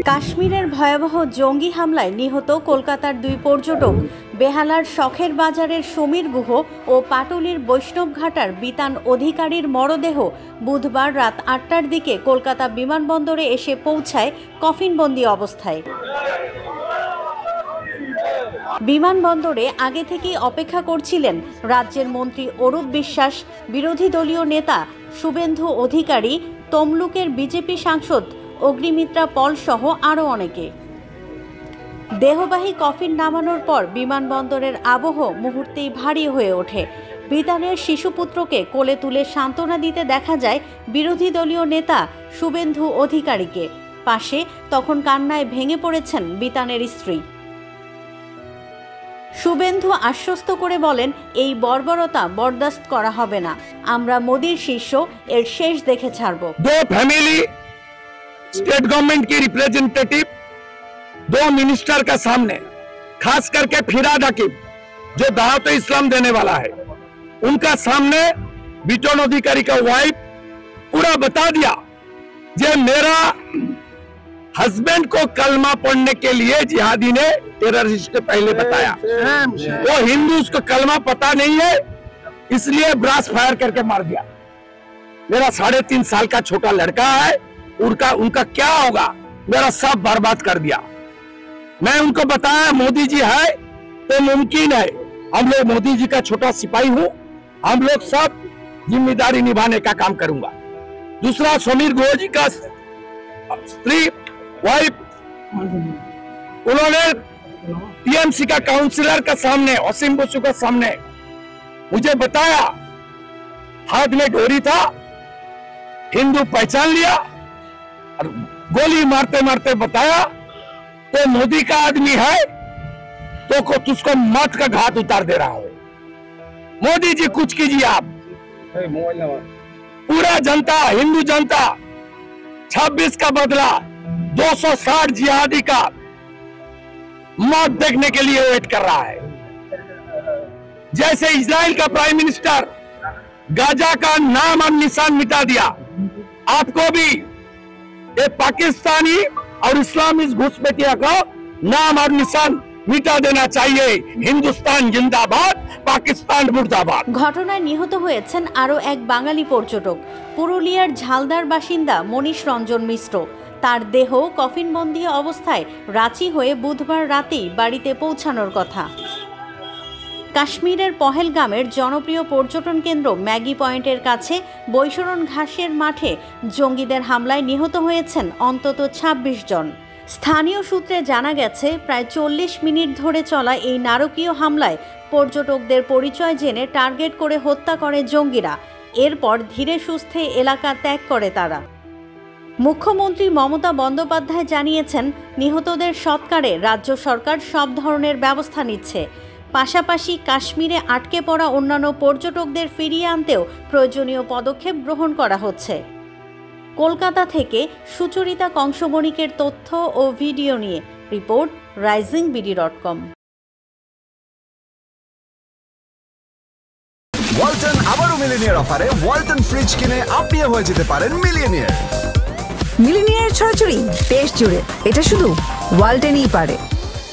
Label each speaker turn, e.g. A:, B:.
A: কাশ্মীরের ভয়াবহ জঙ্গি হামলায় নিহত কলকাতার দুই পর্যটক, বেহালার শখের বাজারের সমীর গুহ ও পাটুলির বৈষ্ণবঘাটার বিতান অধিকারীর মরদেহ বুধবার রাত ৮টার দিকে কলকাতা বিমানবন্দরে এসে পৌঁছায় কফিনবন্দি অবস্থায়। বিমানবন্দরে আগে থেকেই অপেক্ষা করছিলেন রাজ্যের মন্ত্রী অরূপ বিশ্বাস, বিরোধী দলীয় নেতা শুভেন্দু অধিকারী, তমলুকের বিজেপি সাংসদ অগ্নিমিত্রা পল সহ আরও অনেকে। দেহবাহী কফিন নামানোর পর বিমানবন্দরের আবহ মুহূর্তেই ভারী হয়ে ওঠে। বিতানের শিশুপুত্রকে কোলে তুলে সান্ত্বনা দিতে দেখা যায় বিরোধী দলীয় নেতা শুভেন্দু অধিকারীকে। পাশে তখন কান্নায় ভেঙে পড়েছেন বিতানের স্ত্রী। শুভেন্দু আশ্বস্ত করে বলেন, এই বর্বরতা বরদাস্ত করা হবে না। আমরা মোদির শিষ্য, এর শেষ দেখে ছাড়ব।
B: दो फैमिली, स्टेट गवर्नमेंट की रिप्रेजेंटेटिव, दो मिनिस्टर का सामने, खास करके फिराद हकीम जो दावत इस्लाम देने वाला है, उनका सामने बिटन अधिकारी का वाइफ पूरा बता दिया जे मेरा हस्बैंड को कलमा पढ़ने के लिए जिहादी ने टेररिस्ट ने पहले बताया। वो हिंदू, उसको कलमा पता नहीं है, इसलिए ब्रास फायर करके मार दिया। मेरा 3.5 साल का छोटा लड़का है, उनका क्या होगा? मेरा सब बर्बाद कर दिया। मैं उनको बताया मोदी जी है तो मुमकिन है, हम लोग मोदी जी का छोटा सिपाही हूं, हम लोग सब जिम्मेदारी निभाने का काम करूंगा। दूसरा, समीर गुह जी का स्त्री वाइफ, उन्होंने टीएमसी का काउंसिलर का सामने, असीम बसु का सामने मुझे बताया, हाथ में डोरी था, हिंदू पहचान लिया और गोली मारते मारते बताया तो मोदी का आदमी है तो तुझको मौत का घात उतार दे रहा है। मोदी जी कुछ कीजिए आप। पूरा जनता, हिंदू जनता 26 का बदला 260 जिहादी का मौत देखने के लिए वेट कर रहा है। जैसे इजराइल का प्राइम मिनिस्टर गाजा का नाम और निशान मिटा दिया, आपको भी ये पाकिस्तानी और इस्लामिक घुसपैठिया का नाम और निशान মিটা দেনা চাইয়ে। হিন্দুস্তান জিন্দাবাদ, পাকিস্তান মুর্দাবাদ।
A: ঘটনায় নিহত হয়েছেন আরও এক বাঙালি পর্যটক, পুরুলিয়ার ঝালদার বাসিন্দা মনীষ রঞ্জন মিশ্র। তার দেহ কফিনবন্দি অবস্থায় রাঁচি হয়ে বুধবার রাতেই বাড়িতে পৌঁছানোর কথা। কাশ্মীরের পহেলগামের জনপ্রিয় পর্যটন কেন্দ্র ম্যাগি পয়েন্টের কাছে বৈশরণ ঘাসের মাঠে জঙ্গিদের হামলায় নিহত হয়েছেন অন্তত ২৬ জন। স্থানীয় সূত্রে জানা গেছে, প্রায় ৪০ মিনিট ধরে চলা এই নারকীয় হামলায় পর্যটকদের পরিচয় জেনে টার্গেট করে হত্যা করে জঙ্গিরা। এরপর ধীরে সুস্থে এলাকা ত্যাগ করে তারা। মুখ্যমন্ত্রী মমতা বন্দ্যোপাধ্যায় জানিয়েছেন, নিহতদের সৎকারে রাজ্য সরকার সব ধরনের ব্যবস্থা নিচ্ছে। পাশাপাশি কাশ্মীরে আটকে পড়া অন্যান্য পর্যটকদের ফিরিয়ে আনতেও প্রয়োজনীয় পদক্ষেপ গ্রহণ করা হচ্ছে। কলকাতা থেকে সুচরিতা কংসমণিকের তথ্য ও ভিডিও নিয়ে রিপোর্ট risingBD.com।
C: ওয়ালটন আবারও মিলিনিয়ার অফারে ওয়ালটন ফ্রিজ কিনে আপনিও হয়ে যেতে পারেন মিলিয়নিয়ার।
D: মিলিনিয়ার ছড়াছড়ি দেশ জুড়ে, এটা শুধু ওয়ালটনই পারে।